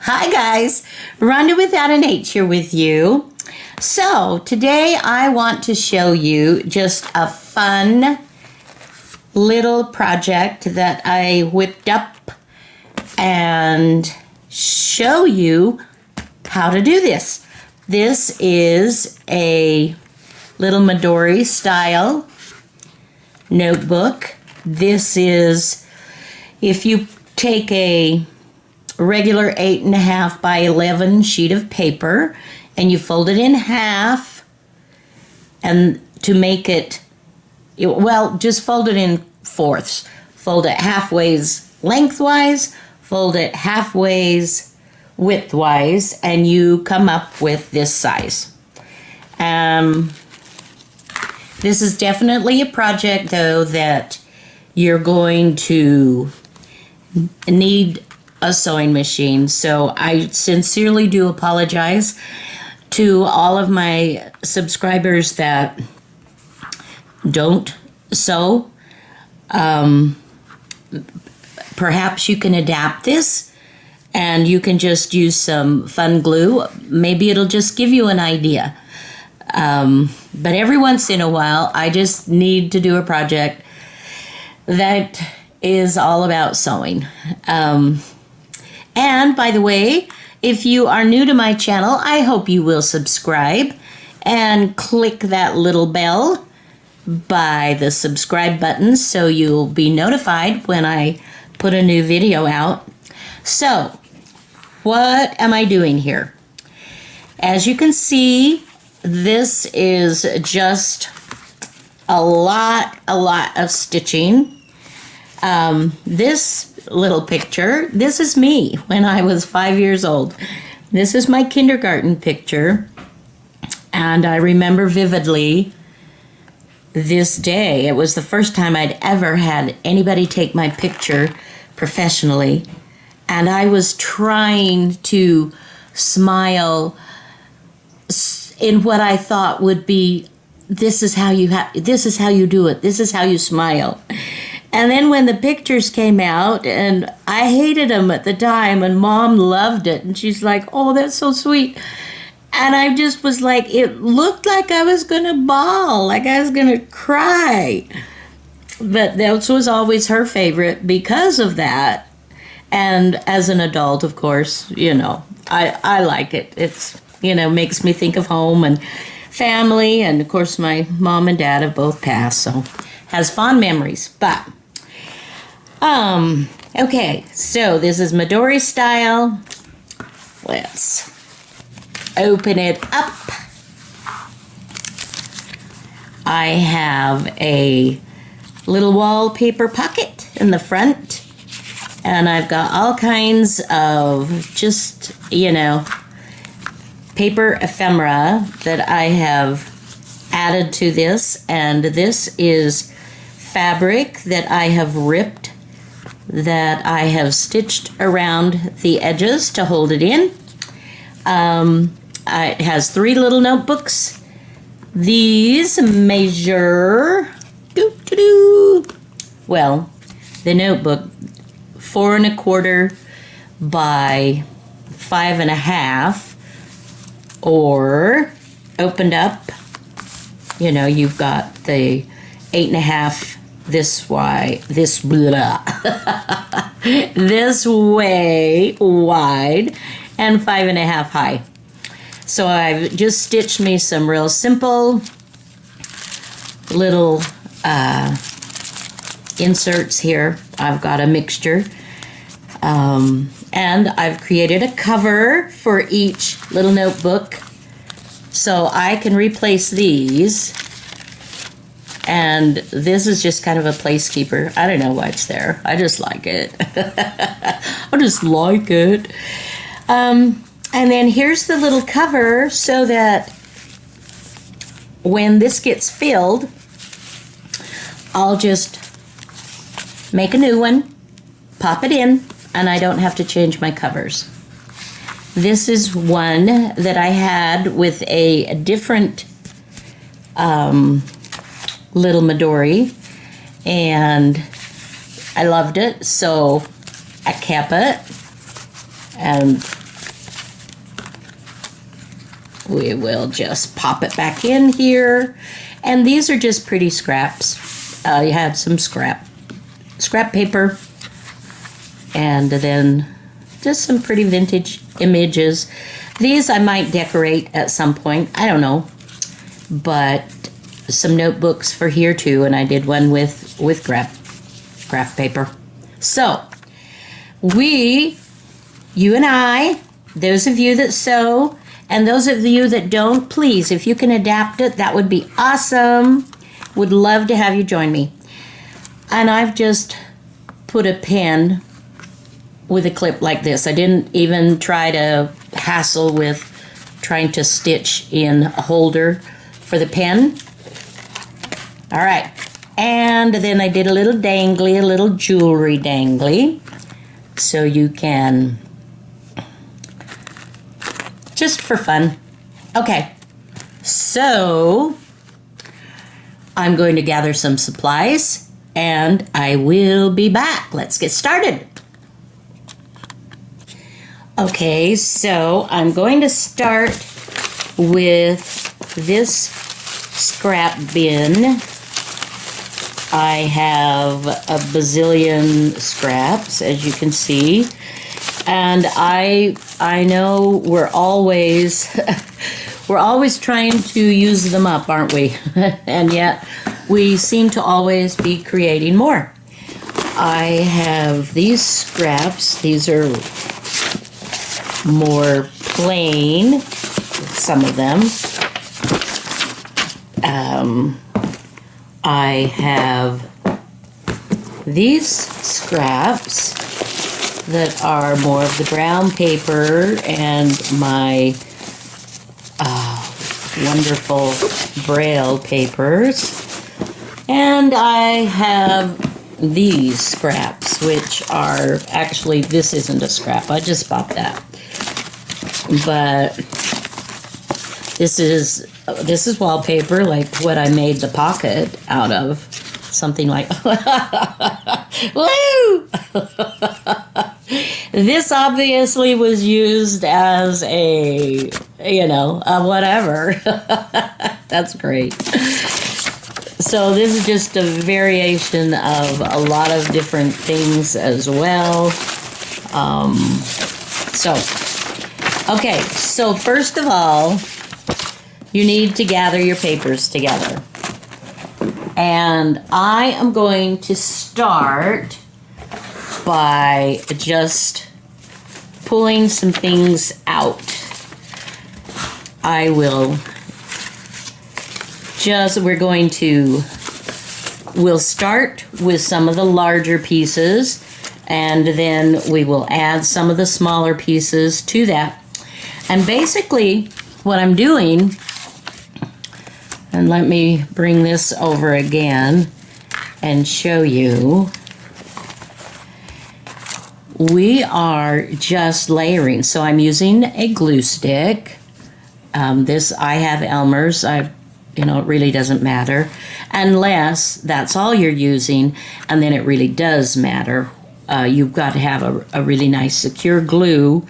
Hi guys, Rhonda without an H here with you. So today I want to show you just a fun little project that I whipped up and show you how to do this. This is a little Midori style notebook. This is, if you take a regular 8.5 by 11 sheet of paper and you fold it in half, and to make it, well, just fold it in fourths. Fold it halfways lengthwise, fold it halfways widthwise, and you come up with this size. This is definitely a project, though, that you're going to need a sewing machine. So I sincerely do apologize to all of my subscribers that don't sew. Perhaps you can adapt this and you can just use some fun glue. Maybe it'll just give you an idea. But every once in a while, I just need to do a project that is all about sewing. And by the way, if you are new to my channel, I hope you will subscribe and click that little bell by the subscribe button so you'll be notified when I put a new video out. So, what am I doing here? As you can see, this is just a lot of stitching. This little picture, this is me when I was 5 years old. This is my kindergarten picture, and I remember vividly this day. It was the first time I'd ever had anybody take my picture professionally, and I was trying to smile in what I thought would be, this is how you do it, this is how you smile. And then when the pictures came out, and I hated them at the time, and Mom loved it, and she's like, oh, that's so sweet. And I just was like, it looked like I was going to bawl, like I was going to cry. But that was always her favorite because of that. And as an adult, of course, I like it. It's, makes me think of home and family. And, of course, my mom and dad have both passed, so has fond memories. But okay, so this is Midori style. Let's open it up. I have a little wallpaper pocket in the front, and I've got all kinds of just, paper ephemera that I have added to this, and this is fabric that I have ripped, that I have stitched around the edges to hold it in. It has 3 little notebooks. These measure, well, the notebook 4 1/4 by 5 1/2, or opened up, you've got the 8.5 this way wide, and 5 1/2 high. So I've just stitched me some real simple little inserts here. I've got a mixture, and I've created a cover for each little notebook so I can replace these. And this is just kind of a placekeeper. I don't know why it's there. I just like it. I just like it. And then here's the little cover so that when this gets filled, I'll just make a new one, pop it in, and I don't have to change my covers. This is one that I had with a different little Midori, and I loved it, so I kept it, and we will just pop it back in here. And these are just pretty scraps. You have some scrap paper, and then just some pretty vintage images. These I might decorate at some point, I don't know, but some notebooks for here too, and I did one with graph paper. So you and I, those of you that sew and those of you that don't, please, if you can adapt it, that would be awesome. Would love to have you join me. And I've just put a pen with a clip like this. I didn't even try to hassle with trying to stitch in a holder for the pen. All right, and then I did a little dangly, a little jewelry dangly, so you can, just for fun. Okay, so I'm going to gather some supplies and I will be back. Let's get started. Okay, so I'm going to start with this scrap bin. I have a bazillion scraps, as you can see, and I know we're always trying to use them up, aren't we? And yet we seem to always be creating more. I have these scraps. These are more plain, some of them. I have these scraps that are more of the brown paper and my wonderful Braille papers. And I have these scraps, which are actually, this isn't a scrap, I just bought that. But this is wallpaper, like what I made the pocket out of. Something like, woo! This obviously was used as a whatever. That's great. So this is just a variation of a lot of different things as well. Okay, so first of all, you need to gather your papers together. And I am going to start by just pulling some things out. We'll start with some of the larger pieces, and then we will add some of the smaller pieces to that. And basically what I'm doing, and let me bring this over again and show you, we are just layering. So I'm using a glue stick. I have Elmer's. It really doesn't matter unless that's all you're using, and then it really does matter. You've got to have a really nice secure glue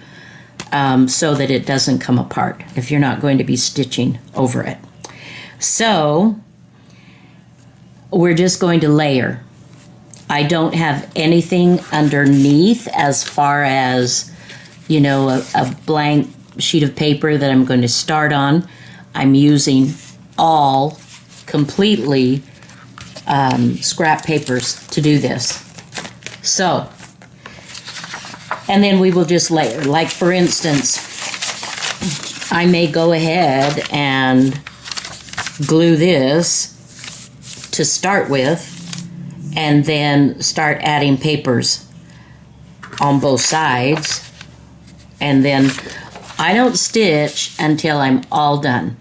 so that it doesn't come apart if you're not going to be stitching over it. So we're just going to layer. I don't have anything underneath as far as, a blank sheet of paper that I'm going to start on. I'm using all completely scrap papers to do this. So, and then we will just layer. Like for instance, I may go ahead and glue this to start with, and then start adding papers on both sides, and then I don't stitch until I'm all done.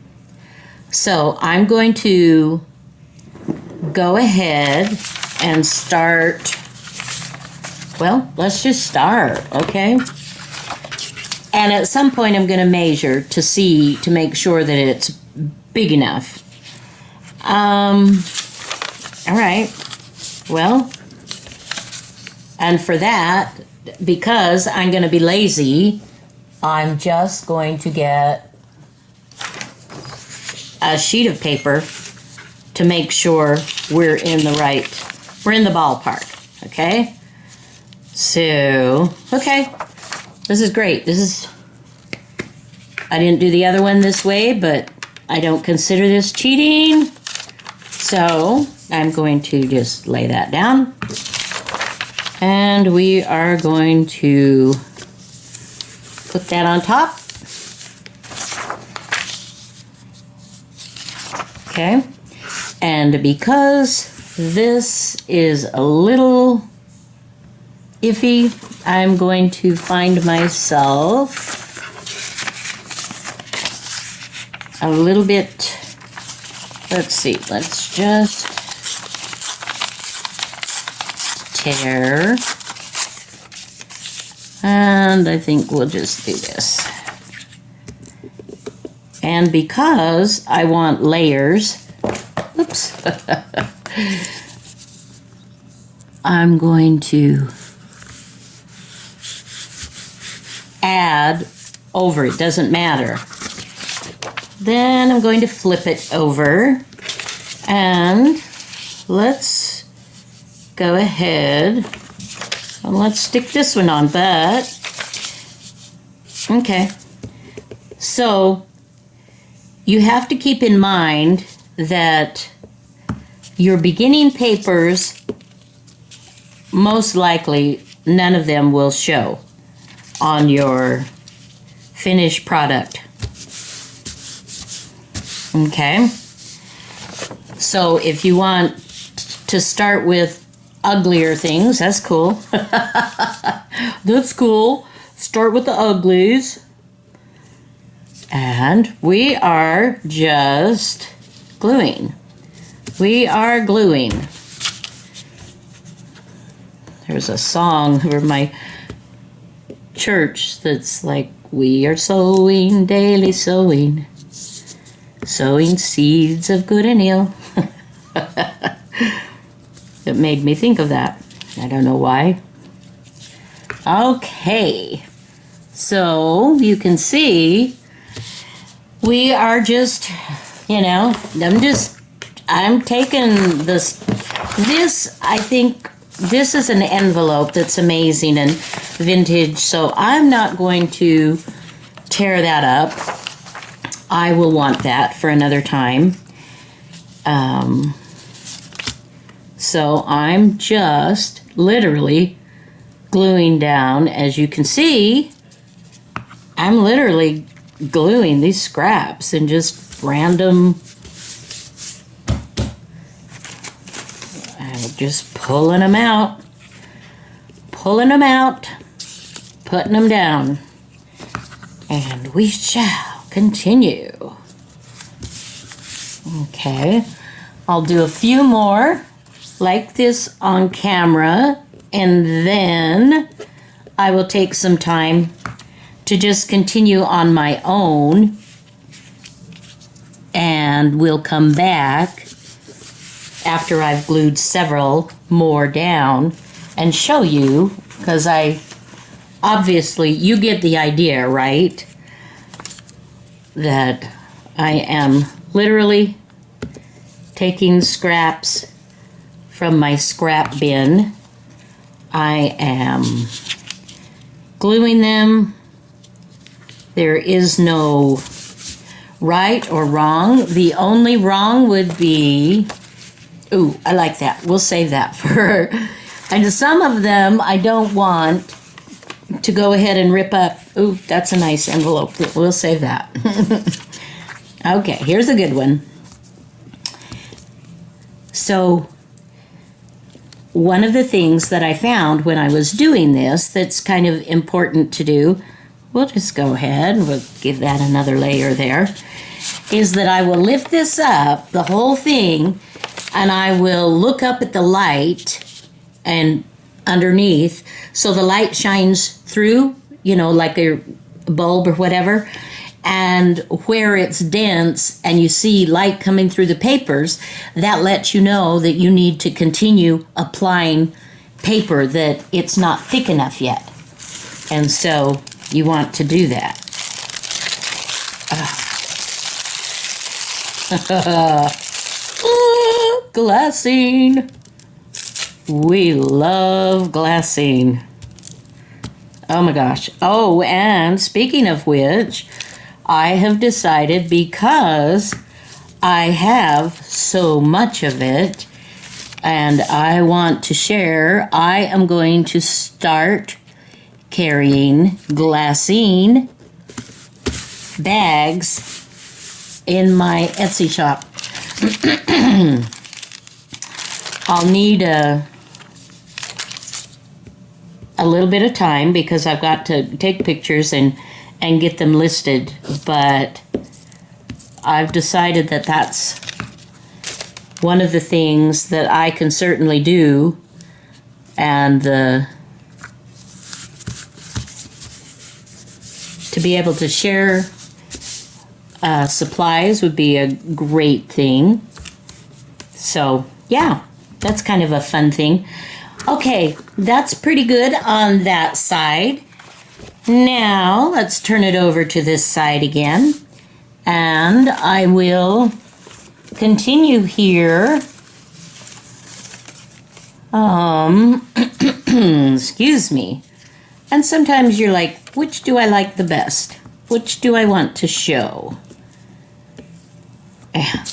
So I'm going to go ahead and start, well, let's just start, okay? And at some point I'm going to measure to make sure that it's big enough. All right, well, and for that, because I'm going to be lazy, I'm just going to get a sheet of paper to make sure we're in the ballpark, okay? So, okay, this is great. I didn't do the other one this way, but I don't consider this cheating. So, I'm going to just lay that down. And we are going to put that on top. Okay. And because this is a little iffy, I'm going to find myself a little bit, let's see, let's just tear, and I think we'll just do this. And because I want layers, oops, I'm going to add over, it doesn't matter. Then I'm going to flip it over, and let's go ahead and let's stick this one on, but okay. So you have to keep in mind that your beginning papers, most likely none of them will show on your finished product. Okay, so if you want to start with uglier things, that's cool. That's cool. Start with the uglies. And we are just gluing. We are gluing. There's a song for my church that's like, we are sowing, daily sowing. Sowing seeds of good and ill. It made me think of that. I don't know why. Okay. So you can see we are just, I'm taking this, I think this is an envelope that's amazing and vintage, so I'm not going to tear that up. I will want that for another time. So I'm just literally gluing down. As you can see, I'm literally gluing these scraps and just random, I'm just pulling them out, putting them down, and we shall continue. Okay, I'll do a few more like this on camera, and then I will take some time to just continue on my own, and we'll come back after I've glued several more down and show you, because obviously you get the idea, right? That I am literally taking scraps from my scrap bin. I am gluing them. There is no right or wrong. The only wrong would be, ooh, I like that. We'll save that for, and some of them I don't want to go ahead and rip up. Ooh, that's a nice envelope. We'll save that. Okay, here's a good one. So, one of the things that I found when I was doing this that's kind of important to do, we'll just go ahead and we'll give that another layer there, is that I will lift this up, the whole thing, and I will look up at the light and underneath, so the light shines through, like a bulb or whatever, and where it's dense and you see light coming through the papers, that lets you know that you need to continue applying paper, that it's not thick enough yet. And so you want to do that. Glassine. We love glassine. Oh my gosh. Oh, and speaking of which, I have decided, because I have so much of it and I want to share, I am going to start carrying glassine bags in my Etsy shop. I'll need a little bit of time because I've got to take pictures and get them listed, but I've decided that that's one of the things that I can certainly do, and to be able to share supplies would be a great thing. So yeah, that's kind of a fun thing. Okay, that's pretty good on that side. Now let's turn it over to this side again, and I will continue here. Excuse me. And sometimes you're like, which do I like the best? Which do I want to show? And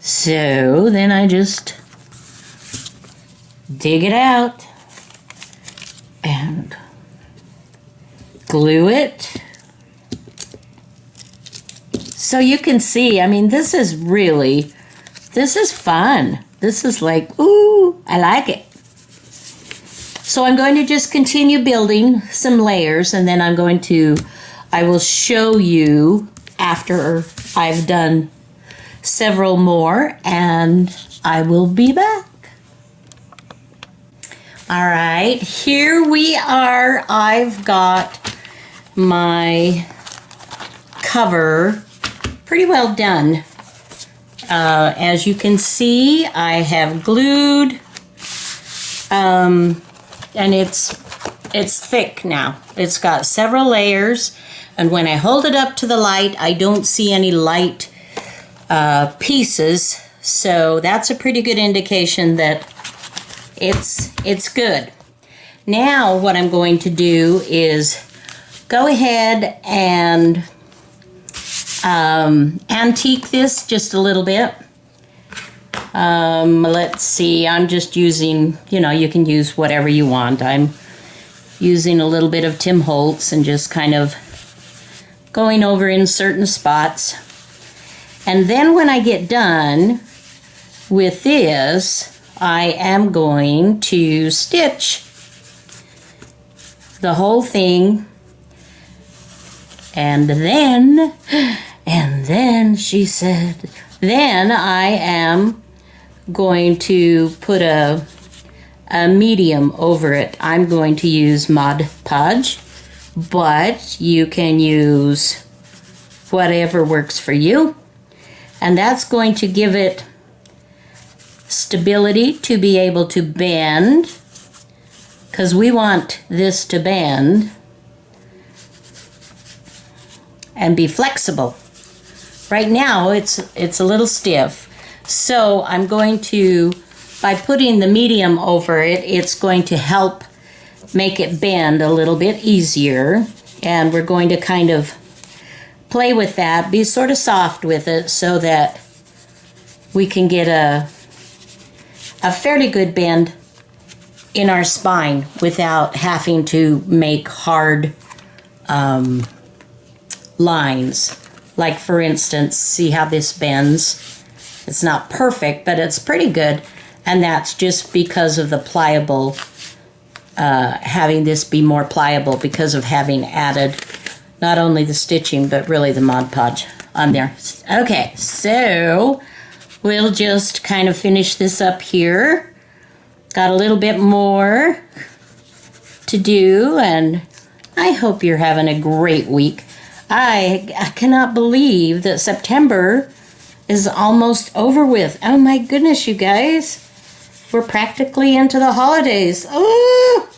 so then I just dig it out and glue it. So you can see, I mean, this is fun. This is like, ooh, I like it. So I'm going to just continue building some layers, and then I will show you after I've done several more, and I will be back. All right, here we are. I've got my cover pretty well done. As you can see, I have glued, and it's thick now. It's got several layers, and when I hold it up to the light, I don't see any light pieces, so that's a pretty good indication that it's good. Now what I'm going to do is go ahead and antique this just a little bit. Let's see, I'm just using, you can use whatever you want. I'm using a little bit of Tim Holtz and just kind of going over in certain spots. And then when I get done with this, I am going to stitch the whole thing. And then she said, then I am going to put a medium over it. I'm going to use Mod Podge, but you can use whatever works for you. And that's going to give it stability to be able to bend, because we want this to bend and be flexible. Right now it's a little stiff, so I'm going to, by putting the medium over it, it's going to help make it bend a little bit easier, and we're going to kind of play with that, be sort of soft with it, so that we can get a fairly good bend in our spine without having to make hard lines. Like, for instance, see how this bends? It's not perfect, but it's pretty good, and that's just because of the pliable, having this be more pliable because of having added not only the stitching, but really the Mod Podge on there. Okay, so we'll just kind of finish this up here. Got a little bit more to do, and I hope you're having a great week. I cannot believe that September is almost over with. Oh my goodness, you guys. We're practically into the holidays. Oh!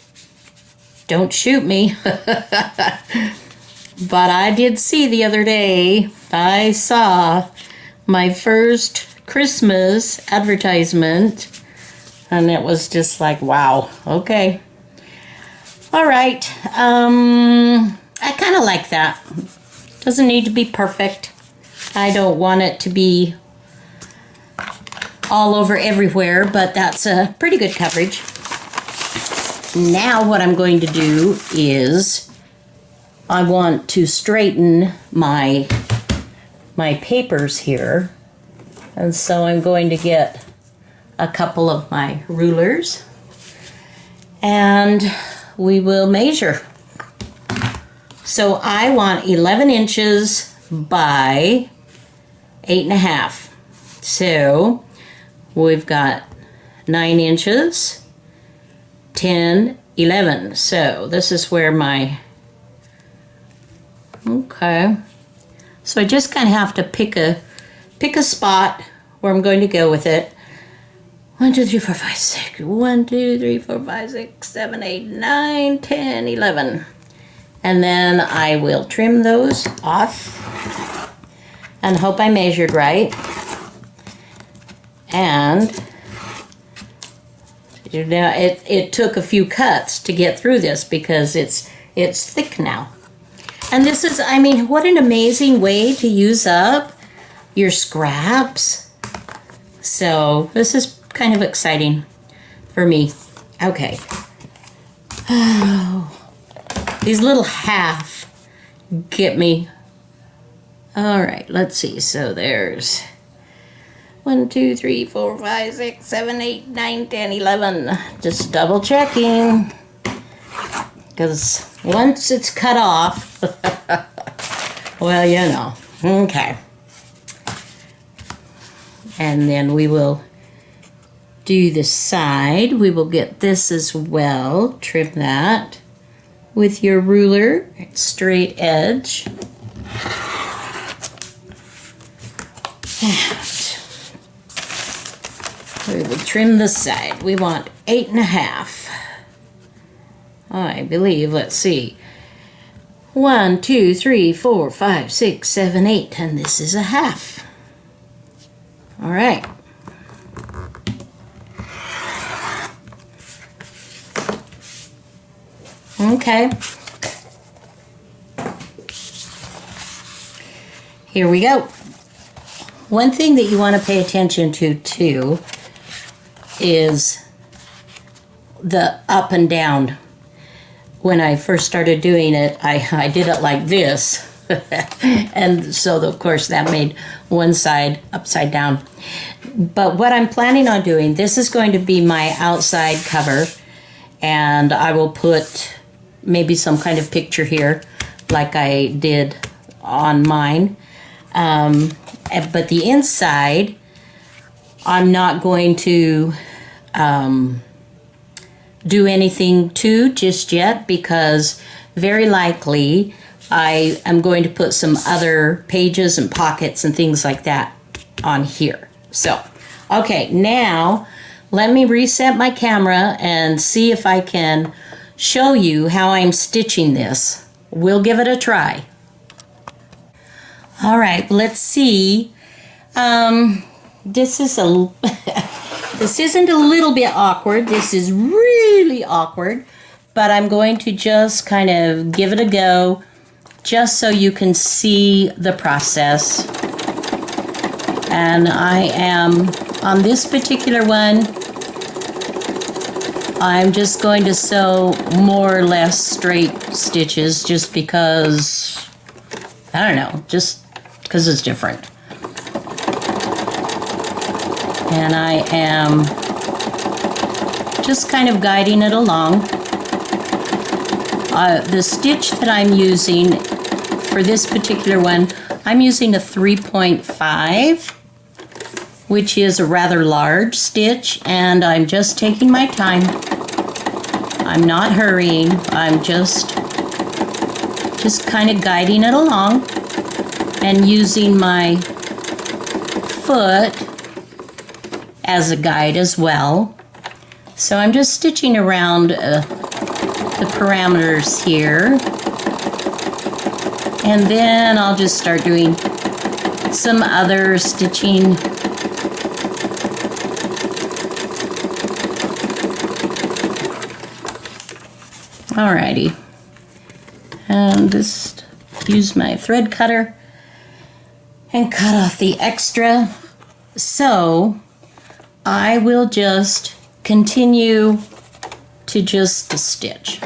Don't shoot me. But I did see the other day, I saw my first Christmas advertisement, and it was just like, wow, okay. All right, I kind of like that. Doesn't need to be perfect. I don't want it to be all over everywhere, but that's a pretty good coverage. Now what I'm going to do is I want to straighten my papers here. And so I'm going to get a couple of my rulers and we will measure. So I want 11 inches by 8.5. So we've got 9 inches, 10, 11. So this is where my, okay. So I just kind of have to pick a spot where I'm going to go with it. 1, 2, 3, 4, 5, 6. 1, 2, 3, 4, 5, 6, 7, 8, 9, 10, 11. And then I will trim those off and hope I measured right. And you know, it took a few cuts to get through this because it's thick now. And this is, I mean, what an amazing way to use up your scraps. So this is kind of exciting for me. Okay. Oh, these little half get me. All right, let's see. So there's 1, 2, 3, 4, 5, 6, 7, 8, 9, 10, 11. Just double checking. Because once it's cut off, well, you know. Okay. And then we will do the side. We will get this as well. Trim that with your ruler, straight edge. And we will trim the side. We want 8.5. I believe, let's see. 1, 2, 3, 4, 5, 6, 7, 8, and this is a half. All right. Okay. Here we go. One thing that you want to pay attention to too is the up and down. When I first started doing it, I did it like this. And so, of course, that made one side upside down. But what I'm planning on doing, this is going to be my outside cover. And I will put maybe some kind of picture here like I did on mine. But the inside, I'm not going to do anything to just yet because very likely I am going to put some other pages and pockets and things like that on here. So, okay, now let me reset my camera and see if I can show you how I'm stitching this. We'll give it a try. All right, let's see. This is a this isn't a little bit awkward. This is really awkward, but I'm going to just kind of give it a go just so you can see the process. And I am on this particular one, I'm just going to sew more or less straight stitches just because, I don't know, just because it's different. And I am just kind of guiding it along. The stitch that I'm using for this particular one, I'm using a 3.5, which is a rather large stitch, and I'm just taking my time. I'm not hurrying. I'm just kind of guiding it along and using my foot as a guide as well. So I'm just stitching around the parameters here. And then I'll just start doing some other stitching. Alrighty. And just use my thread cutter and cut off the extra. So I will just continue to just stitch.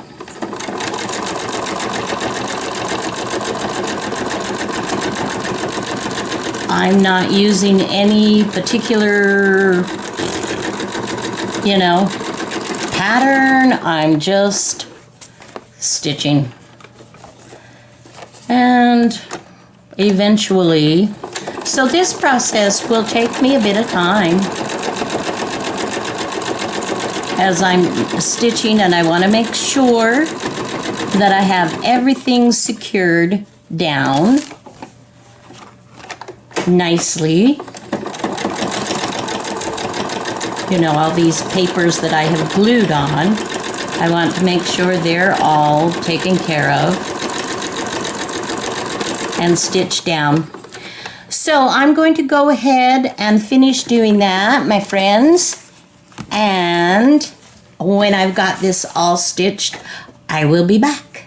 I'm not using any particular, pattern. I'm just stitching. And eventually, so this process will take me a bit of time as I'm stitching, and I want to make sure that I have everything secured down nicely. All these papers that I have glued on, I want to make sure they're all taken care of and stitched down. So I'm going to go ahead and finish doing that, my friends. And when I've got this all stitched, I will be back.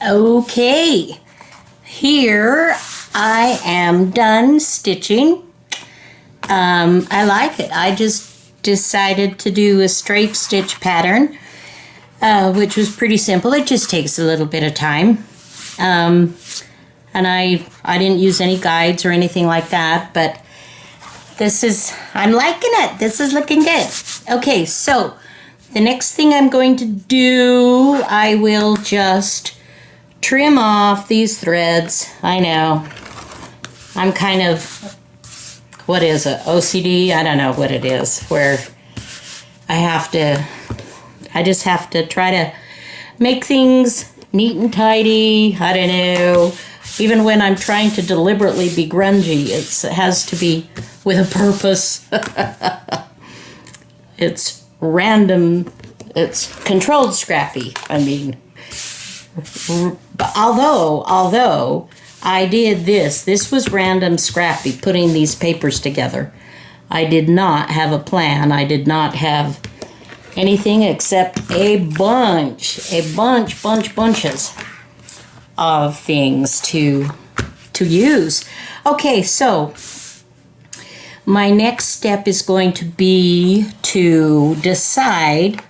Okay, here I am done stitching. I like it. I just decided to do a straight stitch pattern, which was pretty simple. It just takes a little bit of time. And I didn't use any guides or anything like that, but I'm liking it. This is looking good. Okay, so the next thing I'm going to do, I will just trim off these threads. I know. I'm kind of, what is it, OCD? I don't know what it is, where I just have to try to make things neat and tidy. I don't know. Even when I'm trying to deliberately be grungy, it has to be with a purpose. It's random. It's controlled scrappy. I mean, although I did this was random scrappy, putting these papers together. I did not have a plan. I did not have anything except bunches of things to use. Okay, so my next step is going to be to decide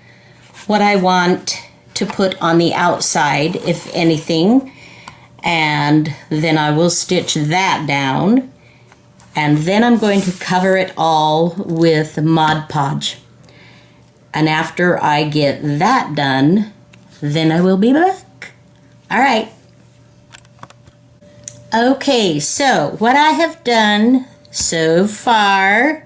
what I want to put on the outside, if anything, and then I will stitch that down, and then I'm going to cover it all with Mod Podge. And after I get that done, then I will be back. All right. Okay, so what I have done so far,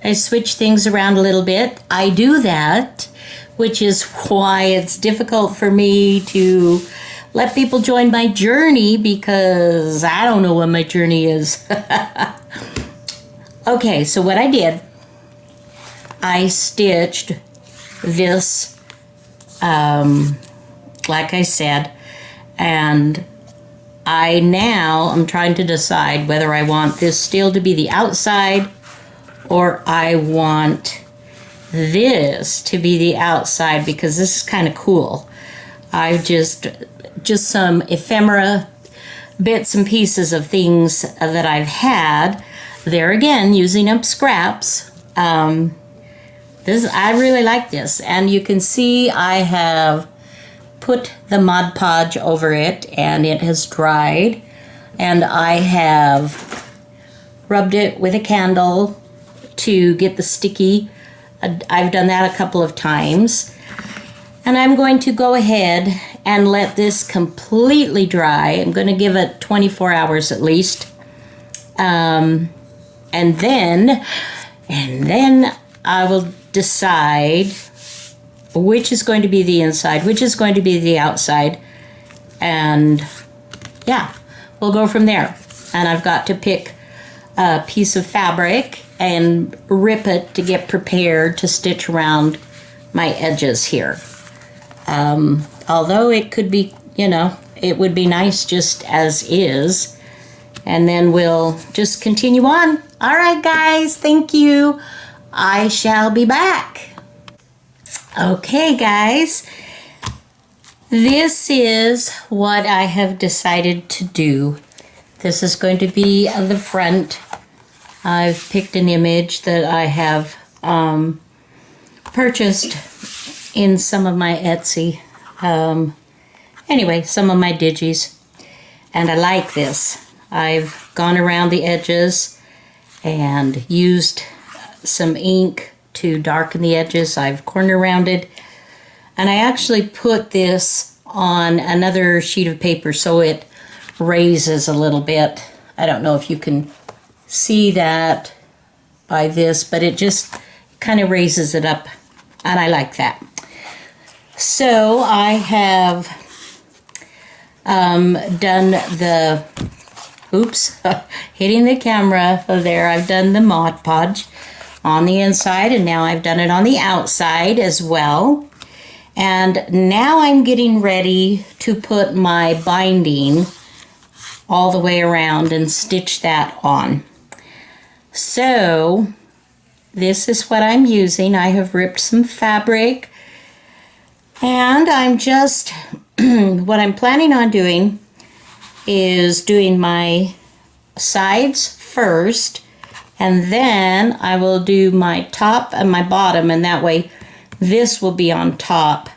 I switch things around a little bit. I do that, which is why it's difficult for me to let people join my journey, because I don't know what my journey is. Okay, so what I did, I stitched this, like I said, and I'm trying to decide whether I want this still to be the outside or I want this to be the outside, because this is kind of cool. I've just some ephemera bits and pieces of things that I've had. There again, using up scraps. I really like this, and you can see I have put the Mod Podge over it, and it has dried, and I have rubbed it with a candle to get the sticky. I've done that a couple of times, and I'm going to go ahead and let this completely dry. I'm going to give it 24 hours at least, and then I will decide which is going to be the inside, which is going to be the outside, and yeah, we'll go from there. And I've got to pick a piece of fabric and rip it to get prepared to stitch around my edges here. Although it could be, you know, it would be nice just as is. And then we'll just continue on. All right, guys, thank you. I shall be back. Okay, guys, this is what I have decided to do. This is going to be the front. I've picked an image that I have purchased in some of my Etsy. Anyway, some of my digis. And I like this. I've gone around the edges and used some ink to darken the edges. I've corner rounded. And I actually put this on another sheet of paper so it raises a little bit. I don't know if you can see that by this, but it just kind of raises it up, and I like that. So I have done the, oops, hitting the camera there. I've done the Mod Podge on the inside, and now I've done it on the outside as well. And now I'm getting ready to put my binding all the way around and stitch that on. So this is what I'm using. I have ripped some fabric, and I'm just, what I'm planning on doing is doing my sides first, and then I will do my top and my bottom, and that way this will be on top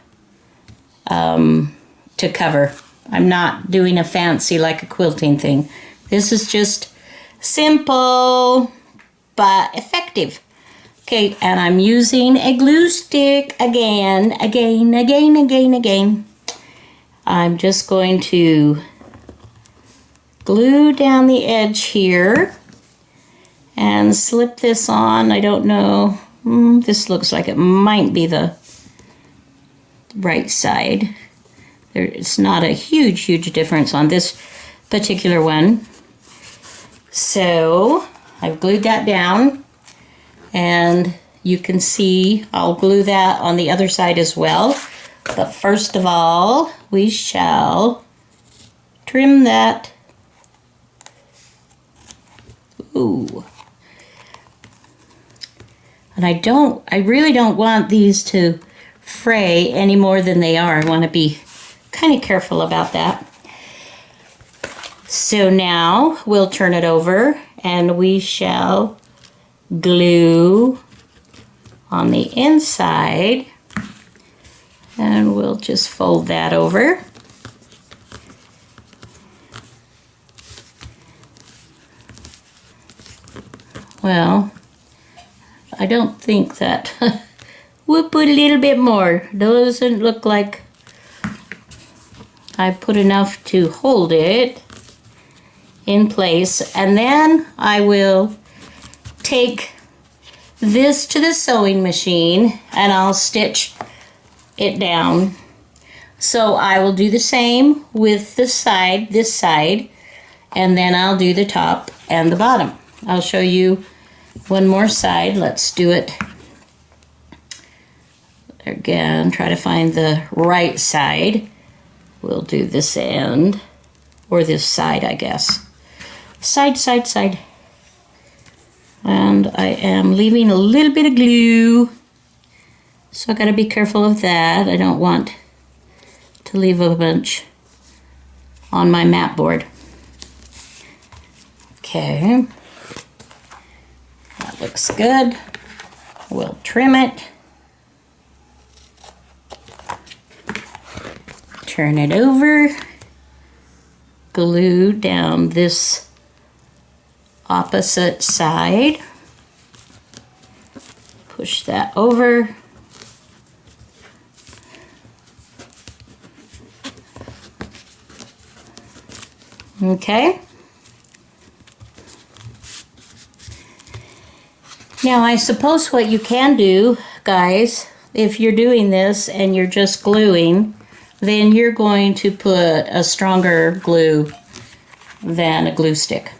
to cover. I'm not doing a fancy like a quilting thing. This is just simple but effective. Okay, and I'm using a glue stick again. I'm just going to glue down the edge here and slip this on. I don't know. This looks like it might be the right side. It's not a huge difference on this particular one. So I've glued that down, and you can see I'll glue that on the other side as well. But first of all, we shall trim that. Ooh. And I really don't want these to fray any more than they are. I want to be kind of careful about that. So now we'll turn it over, and we shall glue on the inside, and we'll just fold that over. Well, I don't think that we'll put a little bit more. Doesn't look like I put enough to hold it in place. And then I will take this to the sewing machine and I'll stitch it down. So I will do the same with the side, this side, and then I'll do the top and the bottom. I'll show you one more side. Let's do it again. Try to find the right side. We'll do this end, or this side, I guess. Side, side, side. And I am leaving a little bit of glue, so I gotta be careful of that. I don't want to leave a bunch on my mat board. Okay, that looks good. We'll trim it. Turn it over. Glue down this opposite side. Push that over. Okay. Now I suppose what you can do, guys, if you're doing this and you're just gluing, then you're going to put a stronger glue than a glue stick.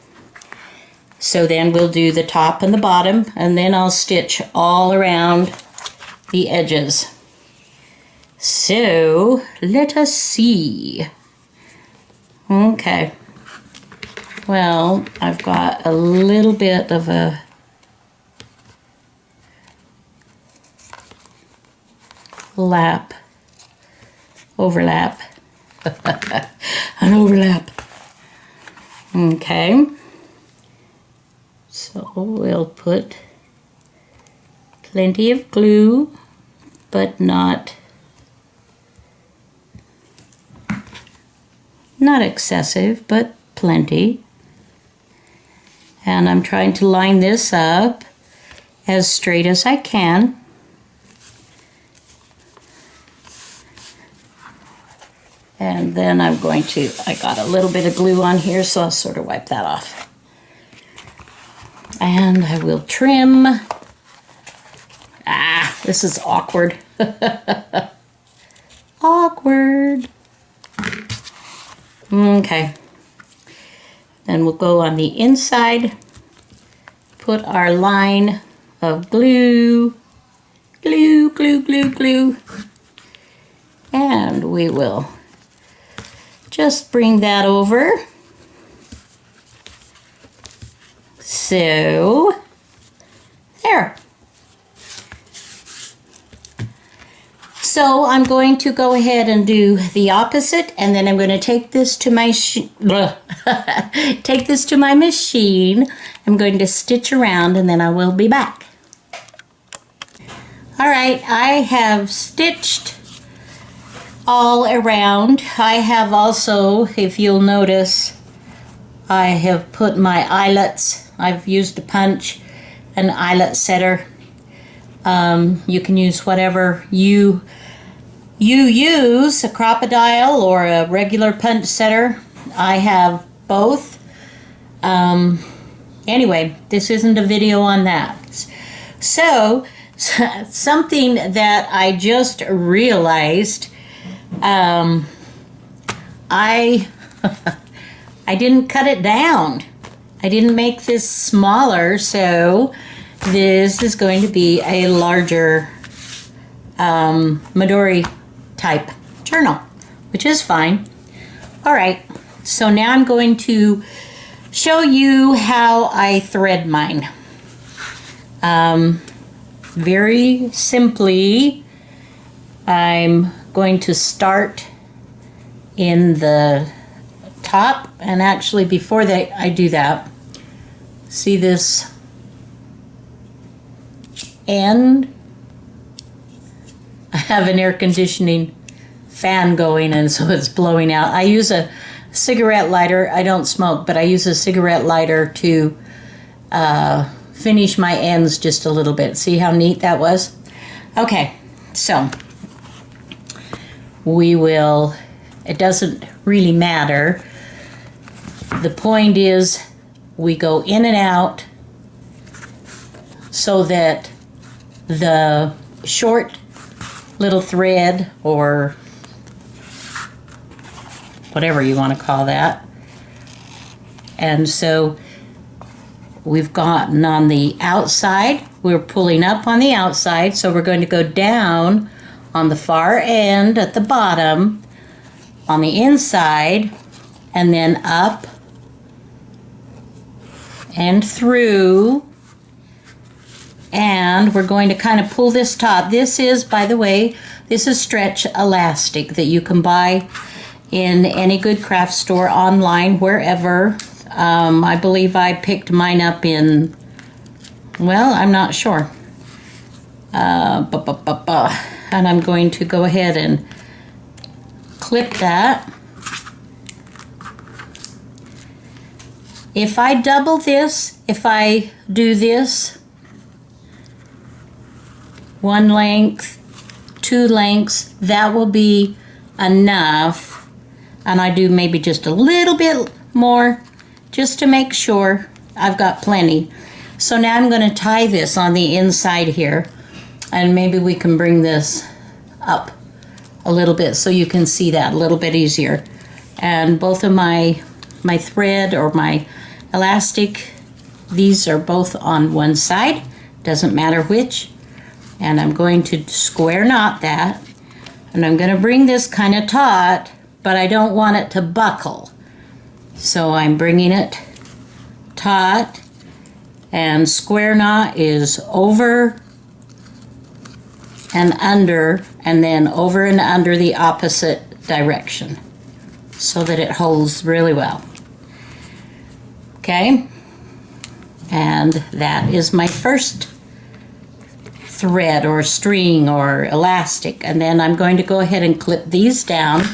So then we'll do the top and the bottom, and then I'll stitch all around the edges. So let us see. Okay. Well, I've got a little bit of a overlap. An overlap. Okay. So we'll put plenty of glue, but not excessive, but plenty. And I'm trying to line this up as straight as I can. And then I'm going to, I got a little bit of glue on here, so I'll sort of wipe that off. And I will trim. Ah, this is awkward. Awkward. Okay. Then we'll go on the inside, put our line of glue, glue, glue, glue, glue, and we will just bring that over. So, there. So I'm going to go ahead and do the opposite, and then I'm going to take this to my take this to my machine. I'm going to stitch around, and then I will be back. All right, I have stitched all around. I have also, if you'll notice, I have put my eyelets. I've used a punch, an eyelet setter. You can use whatever you use, a crocodile or a regular punch setter. I have both. Anyway, this isn't a video on that. So, something that I just realized, I didn't cut it down. I didn't make this smaller, so this is going to be a larger Midori type journal, which is fine. All right, so now I'm going to show you how I thread mine. Very simply, I'm going to start in the top, and actually before I do that, see this end? I have an air conditioning fan going, and so it's blowing out. I use a cigarette lighter. I don't smoke, but I use a cigarette lighter to finish my ends just a little bit. See how neat that was? Okay, so we will, it doesn't really matter. The point is we go in and out so that the short little thread, or whatever you want to call that, and so we've gotten on the outside, we're pulling up on the outside, so we're going to go down on the far end at the bottom on the inside, and then up and through, and we're going to kind of pull this top. This is, by the way, this is stretch elastic that you can buy in any good craft store, online, wherever. I believe I picked mine up in, well, I'm not sure. And I'm going to go ahead and clip that. If I double this, if I do this, one length, two lengths, that will be enough. And I do maybe just a little bit more, just to make sure I've got plenty. So now I'm going to tie this on the inside here, and maybe we can bring this up a little bit so you can see that a little bit easier. And both of my thread or my elastic, these are both on one side, doesn't matter which. And I'm going to square knot that, and I'm going to bring this kind of taut, but I don't want it to buckle. So I'm bringing it taut, and square knot is over and under, and then over and under the opposite direction so that it holds really well. Okay, and that is my first thread or string or elastic, and then I'm going to go ahead and clip these down,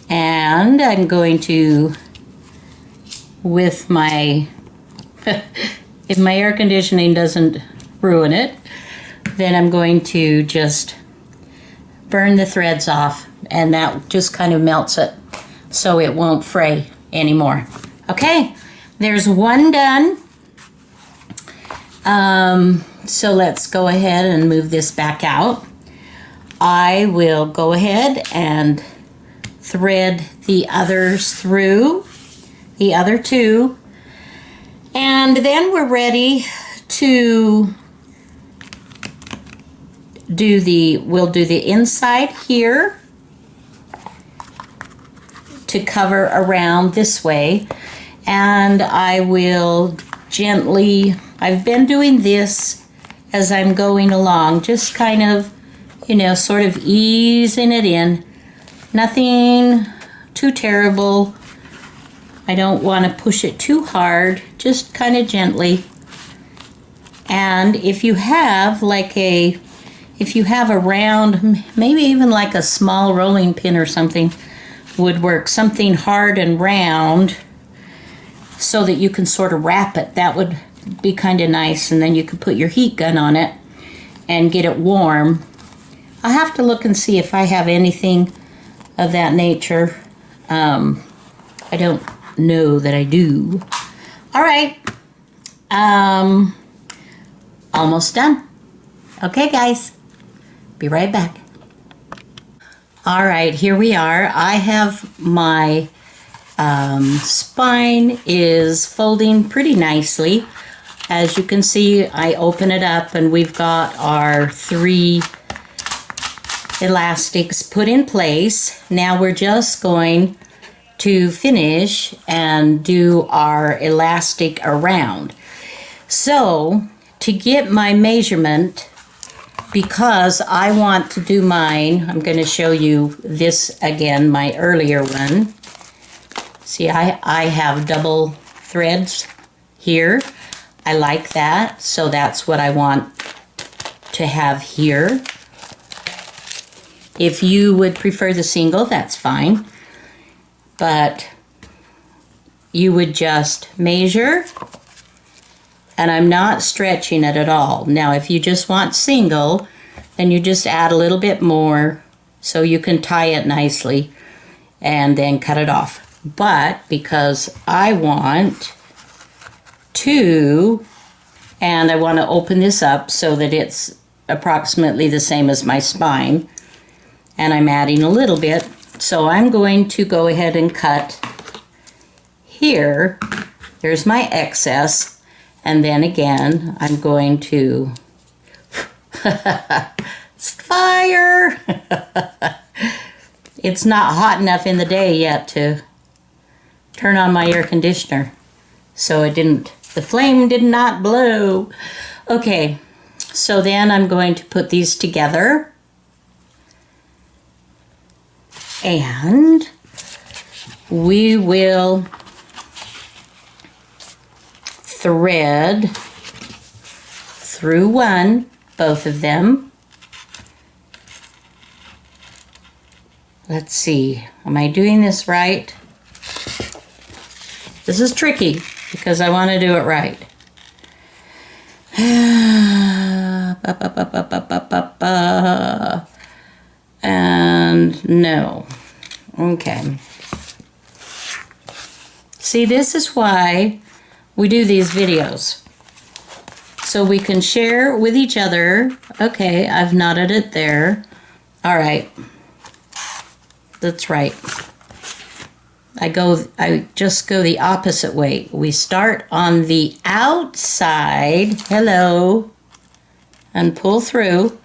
and I'm going to, with my if my air conditioning doesn't ruin it, then I'm going to just burn the threads off, and that just kind of melts it so it won't fray anymore. Okay, there's one done. So let's go ahead and move this back out. I will go ahead and thread the others through, the other two, and then we're ready to we'll do the inside here to cover around this way, and I will gently, I've been doing this as I'm going along, just kind of, you know, sort of easing it in. Nothing too terrible. I don't want to push it too hard, just kind of gently. And if you have a round, maybe even like a small rolling pin or something would work, something hard and round so that you can sort of wrap it. That would be kind of nice, and then you could put your heat gun on it and get it warm. I'll have to look and see if I have anything of that nature. I don't know that I do. All right, almost done. Okay, guys, be right back. All right, here we are. I have my spine is folding pretty nicely. As you can see, I open it up and we've got our 3 elastics put in place. Now we're just going to finish and do our elastic around. So to get my measurement, because I want to do mine, I'm going to show you this again, my earlier one. See, I have double threads here. I like that, so that's what I want to have here. If you would prefer the single, that's fine. But you would just measure, and I'm not stretching it at all. Now, if you just want single, then you just add a little bit more so you can tie it nicely and then cut it off. But because I want to, and I want to open this up so that it's approximately the same as my spine, and I'm adding a little bit, so I'm going to go ahead and cut here. There's my excess, and then again I'm going to fire. It's not hot enough in the day yet to turn on my air conditioner, so the flame did not blow. Okay, so then I'm going to put these together, and we will thread through both of them. Let's see, am I doing this right? This is tricky because I want to do it right. And no. Okay. See, this is why we do these videos. So we can share with each other. Okay, I've knotted it there. All right. That's right. I just go the opposite way. We start on the outside, hello, and pull through.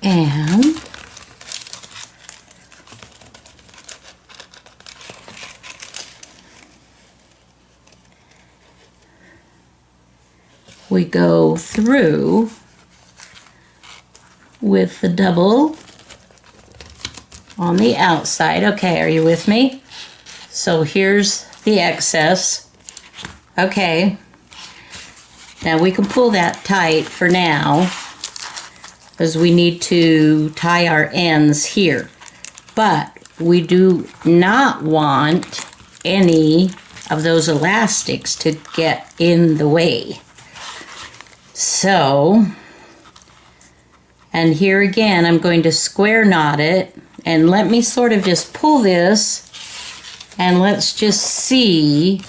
And we go through with the double on the outside. Okay, are you with me? So here's the excess. Okay, now we can pull that tight for now because we need to tie our ends here. But we do not want any of those elastics to get in the way. So, and here again, I'm going to square knot it, and let me sort of just pull this, and let's just see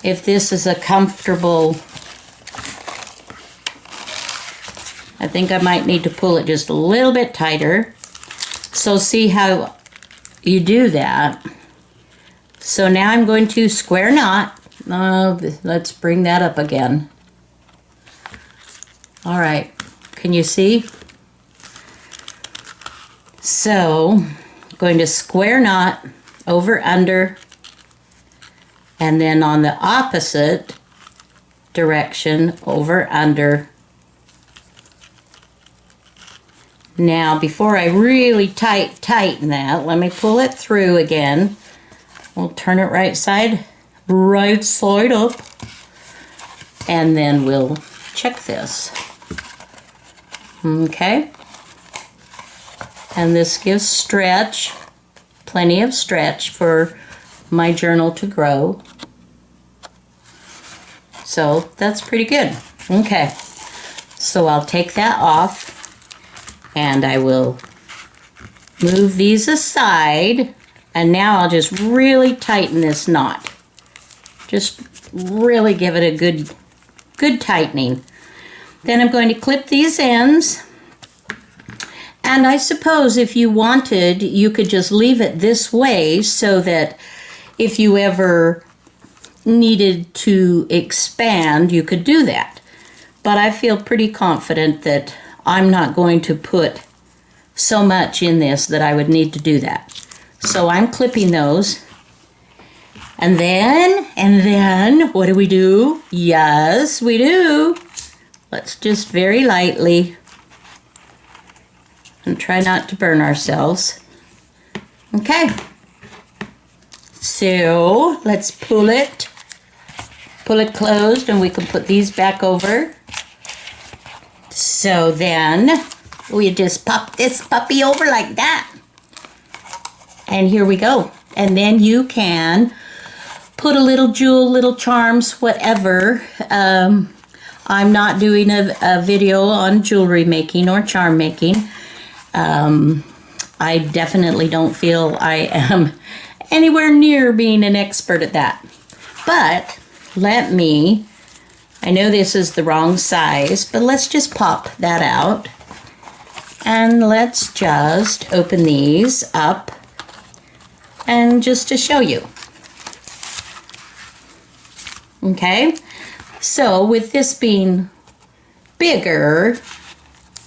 if this is a comfortable. I think I might need to pull it just a little bit tighter. So see how you do that. So now I'm going to square knot. Let's bring that up again. All right, can you see? So I'm going to square knot over under, and then on the opposite direction over under. Now before I really tighten that, let me pull it through again. We'll turn it right side up, and then we'll check this. Okay, and this gives stretch, plenty of stretch for my journal to grow. So that's pretty good. Okay, so I'll take that off, and I will move these aside, and now I'll just really tighten this knot. Just really give it a good tightening. Then I'm going to clip these ends, and I suppose if you wanted, you could just leave it this way so that if you ever needed to expand, you could do that. But I feel pretty confident that I'm not going to put so much in this that I would need to do that. So I'm clipping those. And then, what do we do? Yes, we do. Let's just very lightly, and try not to burn ourselves. Okay. So let's pull it closed, and we can put these back over. So then we just pop this puppy over like that. And here we go. And then you can put a little jewel, little charms, whatever. I'm not doing a video on jewelry making or charm making. I definitely don't feel I am anywhere near being an expert at that. But I know this is the wrong size, but let's just pop that out. And let's just open these up, and just to show you. Okay, so with this being bigger,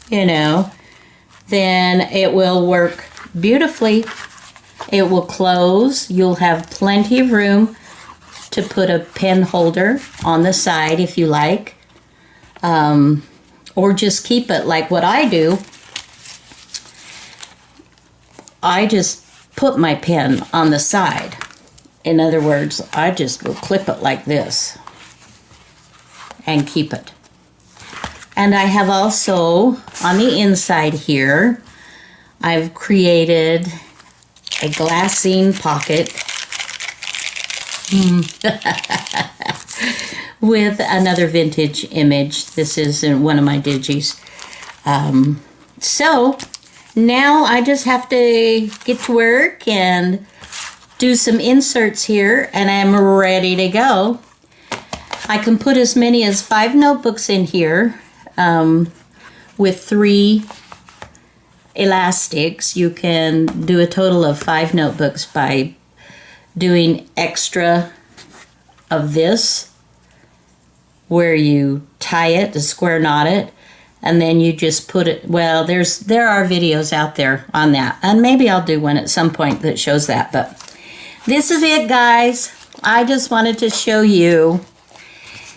then it will work beautifully. It will close. You'll have plenty of room to put a pen holder on the side if you like, or just keep it like what I do. I just put my pen on the side. In other words, I just will clip it like this and keep it. And I have also, on the inside here, I've created a glassine pocket with another vintage image. This is in one of my digis. So now I just have to get to work and do some inserts here, and I'm ready to go. I can put as many as 5 notebooks in here with 3 elastics. You can do a total of 5 notebooks by doing extra of this, where you tie it, to square knot it, and then you just put it, well, there are videos out there on that, and maybe I'll do one at some point that shows that. But this is it, guys. I just wanted to show you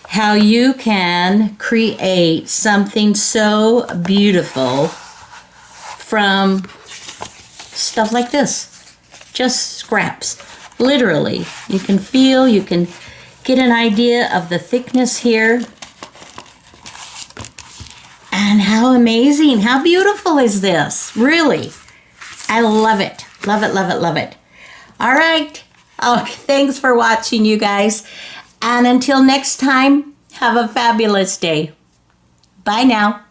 how you can create something so beautiful from stuff like this. Just scraps. Literally. You can feel, you can get an idea of the thickness here. And how amazing, how beautiful is this? Really. I love it. Love it, love it, love it. All right. Oh, thanks for watching, you guys. And until next time, have a fabulous day. Bye now.